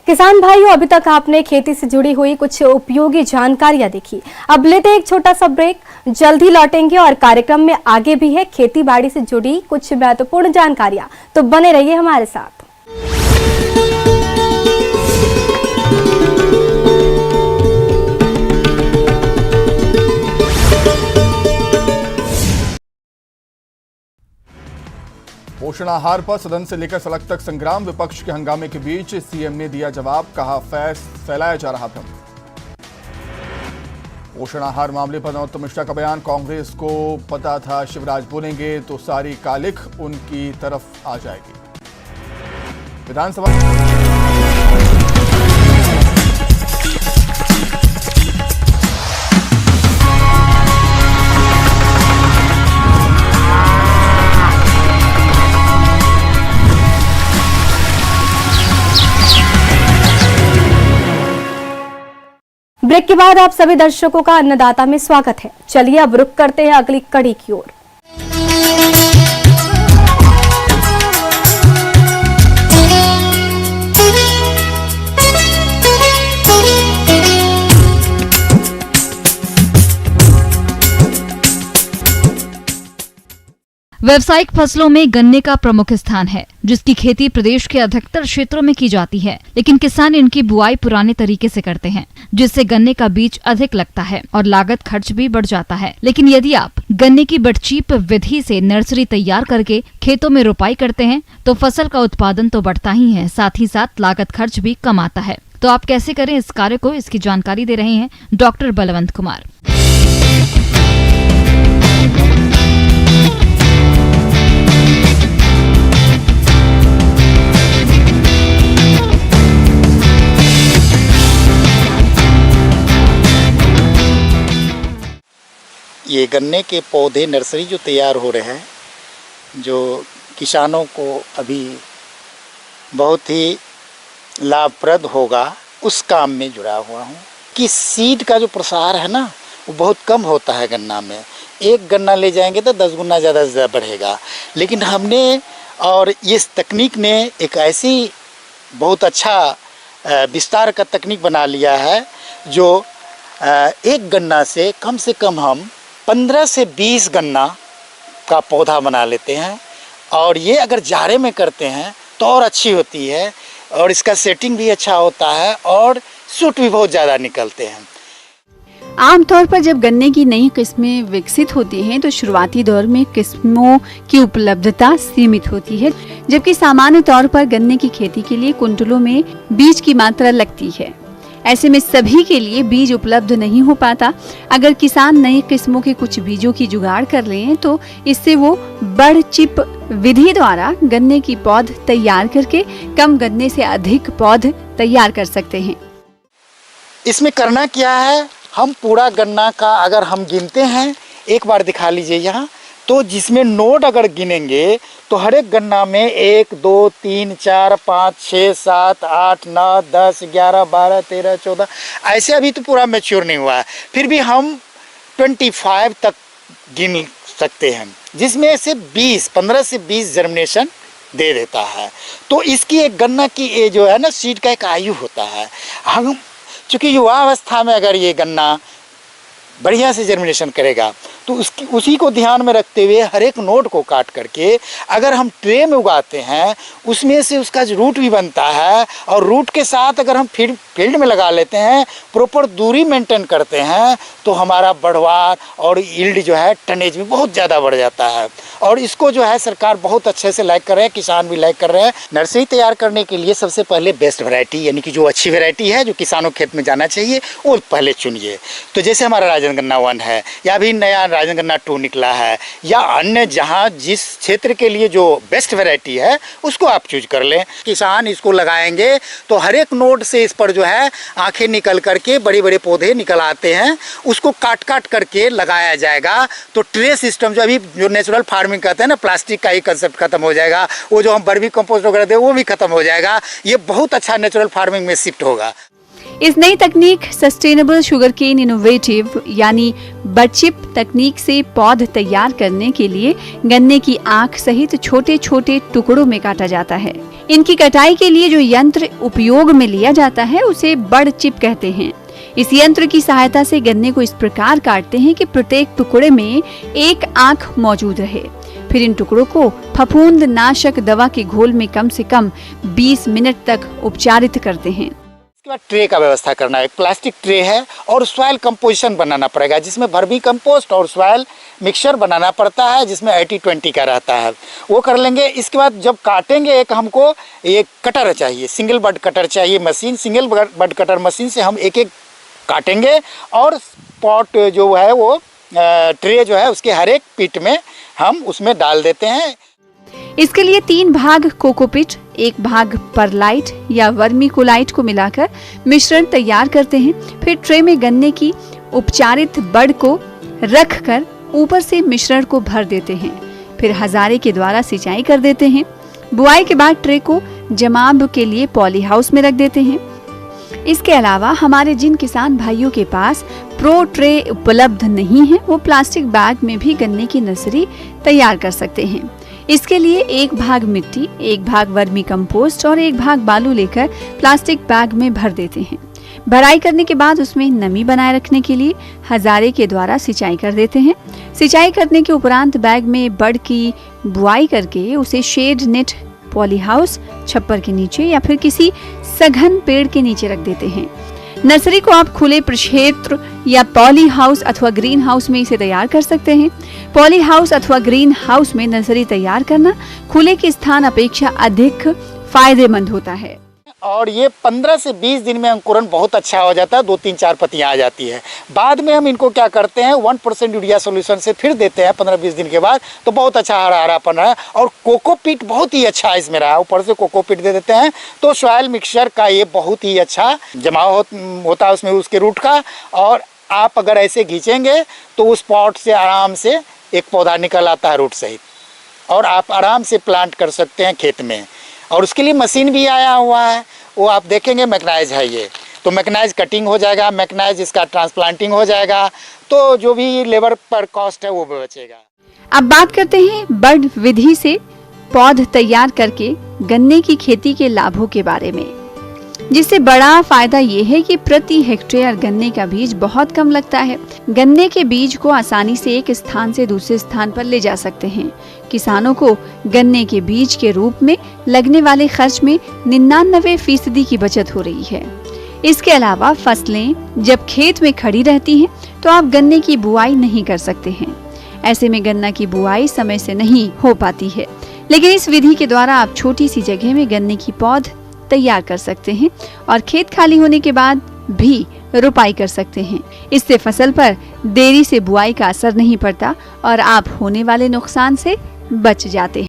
किसान भाइयों, अभी तक आपने खेती से जुड़ी हुई कुछ उपयोगी जानकारियां देखी। अब लेते एक छोटा सा ब्रेक, जल्द ही लौटेंगे और कार्यक्रम में आगे भी है खेती बाड़ी से जुड़ी कुछ महत्वपूर्ण जानकारियां, तो बने रहिए हमारे साथ। पोषण आहार पर सदन से लेकर सड़क तक संग्राम, विपक्ष के हंगामे के बीच सीएम ने दिया जवाब, कहा फैलाया जा रहा भ्रम। पोषण आहार मामले पर नरोत्तम मिश्रा का बयान, कांग्रेस को पता था शिवराज बोलेंगे तो सारी कालिख उनकी तरफ आ जाएगी। विधानसभा ब्रेक के बाद आप सभी दर्शकों का अन्नदाता में स्वागत है। चलिए अब रुक करते हैं अगली कड़ी की ओर। व्यावसायिक फसलों में गन्ने का प्रमुख स्थान है, जिसकी खेती प्रदेश के अधिकतर क्षेत्रों में की जाती है। लेकिन किसान इनकी बुआई पुराने तरीके से करते हैं, जिससे गन्ने का बीज अधिक लगता है और लागत खर्च भी बढ़ जाता है। लेकिन यदि आप गन्ने की बड़चीप विधि से नर्सरी तैयार करके खेतों में रोपाई करते हैं तो फसल का उत्पादन तो बढ़ता ही है, साथ ही साथ लागत खर्च भी कम आता है। तो आप कैसे करें इस कार्य को, इसकी जानकारी दे रहे हैं डॉक्टर बलवंत कुमार। ये गन्ने के पौधे नर्सरी जो तैयार हो रहे हैं, जो किसानों को अभी बहुत ही लाभप्रद होगा, उस काम में जुड़ा हुआ हूँ। कि सीड का जो प्रसार है ना, वो बहुत कम होता है गन्ना में। एक गन्ना ले जाएंगे तो 10 गुना ज़्यादा से ज़्यादा बढ़ेगा। लेकिन हमने और इस तकनीक ने एक ऐसी बहुत अच्छा विस्तार का तकनीक बना लिया है, जो एक गन्ना से कम हम 15 से 20 गन्ना का पौधा बना लेते हैं। और ये अगर जाड़े में करते हैं तो और अच्छी होती है, और इसका सेटिंग भी अच्छा होता है और सूट भी बहुत ज़्यादा निकलते हैं। आमतौर पर जब गन्ने की नई किस्में विकसित होती हैं तो शुरुआती दौर में किस्मों की उपलब्धता सीमित होती है, जबकि सामान्य तौर पर गन्ने की खेती के लिए कुंटलों में बीज की मात्रा लगती है। ऐसे में सभी के लिए बीज उपलब्ध नहीं हो पाता। अगर किसान नई किस्मों के कुछ बीजों की जुगाड़ कर लें तो इससे वो बड़ चिप विधि द्वारा गन्ने की पौध तैयार करके कम गन्ने से अधिक पौध तैयार कर सकते हैं। इसमें करना क्या है, हम पूरा गन्ना का अगर हम गिनते हैं, एक बार दिखा लीजिए यहाँ, तो जिसमें नोट अगर गिनेंगे तो हर एक गन्ना में 1 2 3 4 5 6 7 8 9 10 11 12 13 14 ऐसे अभी तो पूरा मैच्योर नहीं हुआ है, फिर भी हम 25 तक गिन सकते हैं, जिसमें से 15 से 20 जर्मिनेशन दे देता है। तो इसकी एक गन्ना की ये जो है ना, सीड का एक आयु होता है। हम चूँकि युवा अवस्था में अगर ये गन्ना बढ़िया से जर्मिनेशन करेगा तो उसी को ध्यान में रखते हुए हर एक नोड को काट करके अगर हम ट्रे में उगाते हैं, उसमें से उसका रूट भी बनता है, और रूट के साथ अगर हम फील्ड में लगा लेते हैं, प्रॉपर दूरी मेंटेन करते हैं, तो हमारा बढ़वार और यील्ड जो है, टनेज भी बहुत ज़्यादा बढ़ जाता है। और इसको जो है सरकार बहुत अच्छे से लाइक कर रहे हैं, किसान भी लाइक कर रहे हैं। नर्सरी तैयार करने के लिए सबसे पहले बेस्ट वैरायटी, यानी कि जो अच्छी वैरायटी है, जो किसानों खेत में जाना चाहिए, वो पहले चुनिए। तो जैसे हमारा राजन गन्ना 1 है, या अभी नया राजन गन्ना 2 निकला है, या अन्य जहाँ जिस क्षेत्र के लिए जो बेस्ट वैरायटी है उसको आप चूज कर लें। किसान इसको लगाएंगे तो हर एक नोड से इस पर जो है आंखें निकल करके बड़े बड़े पौधे निकल आते हैं, उसको काट काट करके लगाया जाएगा। तो ट्रे सिस्टम जो अभी जो नेचुरल फार्मिंग कहते हैं ना, प्लास्टिक का ही कंसेप्ट खत्म हो जाएगा, वो जो हम वर्मी कंपोस्ट वगैरह दे वो भी खत्म हो जाएगा। ये बहुत अच्छा नेचुरल फार्मिंग में शिफ्ट होगा। इस नई तकनीक सस्टेनेबल शुगरकेन इनोवेटिव यानी बडचिप तकनीक से पौध तैयार करने के लिए गन्ने की आंख सहित छोटे छोटे टुकड़ों में काटा जाता है। इनकी कटाई के लिए जो यंत्र उपयोग में लिया जाता है उसे बडचिप कहते हैं। इस यंत्र की सहायता से गन्ने को इस प्रकार काटते हैं कि प्रत्येक टुकड़े में एक आंख मौजूद रहे। फिर इन टुकड़ों को फफूंद नाशक दवा के घोल में कम से कम 20 मिनट तक उपचारित करते हैं। इसके बाद ट्रे का व्यवस्था करना है। एक प्लास्टिक ट्रे है और सॉइल कंपोजिशन बनाना पड़ेगा जिसमें वर्मी कंपोस्ट और सॉइल मिक्सचर बनाना पड़ता है जिसमें 80-20 का रहता है, वो कर लेंगे। इसके बाद जब काटेंगे एक हमको एक कटर चाहिए, सिंगल बड कटर चाहिए मशीन। सिंगल बड कटर मशीन से हम एक एक काटेंगे और पॉट जो है वो ट्रे जो है उसके हर एक पिट में हम उसमें डाल देते हैं। इसके लिए 3 भाग कोकोपिट, 1 भाग परलाइट या वर्मीकोलाइट को मिलाकर मिश्रण तैयार करते हैं। फिर ट्रे में गन्ने की उपचारित बड को रखकर ऊपर से मिश्रण को भर देते हैं। फिर हजारे के द्वारा सिंचाई कर देते हैं। बुआई के बाद ट्रे को जमाव के लिए पॉली हाउस में रख देते हैं। इसके अलावा हमारे जिन किसान भाइयों के पास प्रो ट्रे उपलब्ध नहीं है वो प्लास्टिक बैग में भी गन्ने की नर्सरी तैयार कर सकते हैं। इसके लिए 1 भाग मिट्टी, 1 भाग वर्मी कंपोस्ट और 1 भाग बालू लेकर प्लास्टिक बैग में भर देते हैं। भराई करने के बाद उसमें नमी बनाए रखने के लिए हजारे के द्वारा सिंचाई कर देते हैं। सिंचाई करने के उपरांत बैग में बड की बुआई करके उसे शेड नेट, पॉली हाउस, छप्पर के नीचे या फिर किसी सघन पेड़ के नीचे रख देते हैं। नर्सरी को आप खुले प्रक्षेत्र या पॉली हाउस अथवा ग्रीन हाउस में इसे तैयार कर सकते हैं। पॉली हाउस अथवा ग्रीन हाउस में नर्सरी तैयार करना खुले के स्थान अपेक्षा अधिक फायदेमंद होता है। और ये 15 से 20 दिन में अंकुरन बहुत अच्छा हो जाता है, 2-3-4 पत्तियां आ जाती है। बाद में हम इनको क्या करते हैं 1% यूरिया सोल्यूशन से फिर देते हैं 15-20 दिन के बाद, तो बहुत अच्छा हरा हरापन रहा है। और कोकोपीट बहुत ही अच्छा इसमें रहा, ऊपर से कोकोपीट दे देते हैं तो सॉइल मिक्सचर का ये बहुत ही अच्छा जमाव होता है उसमें उसके रूट का। और आप अगर ऐसे खींचेंगे तो उस पॉट से आराम से एक पौधा निकल आता है रूट सहित और आप आराम से प्लांट कर सकते हैं खेत में। और उसके लिए मशीन भी आया हुआ है, वो आप देखेंगे मैकेनाइज है ये, तो मैकेनाइज कटिंग हो जाएगा, मैकेनाइज इसका ट्रांसप्लांटिंग हो जाएगा, तो जो भी लेबर पर कॉस्ट है वो भी बचेगा। अब बात करते हैं बड विधि से पौध तैयार करके गन्ने की खेती के लाभों के बारे में, जिससे बड़ा फायदा ये है कि प्रति हेक्टेयर गन्ने का बीज बहुत कम लगता है। गन्ने के बीज को आसानी से एक स्थान से दूसरे स्थान पर ले जा सकते हैं। किसानों को गन्ने के बीज के रूप में लगने वाले खर्च में 99% की बचत हो रही है। इसके अलावा फसलें जब खेत में खड़ी रहती हैं तो आप गन्ने की बुआई नहीं कर सकते हैं। ऐसे में गन्ना की बुआई समय से नहीं हो पाती है, लेकिन इस विधि के द्वारा आप छोटी सी जगह में गन्ने की पौध तैयार कर सकते हैं और खेत खाली होने के बाद भी रुपाई कर सकते हैं। इससे फसल पर देरी से बुआई का असर नहीं पड़ता और आप होने वाले नुकसान से बच जाते हैं।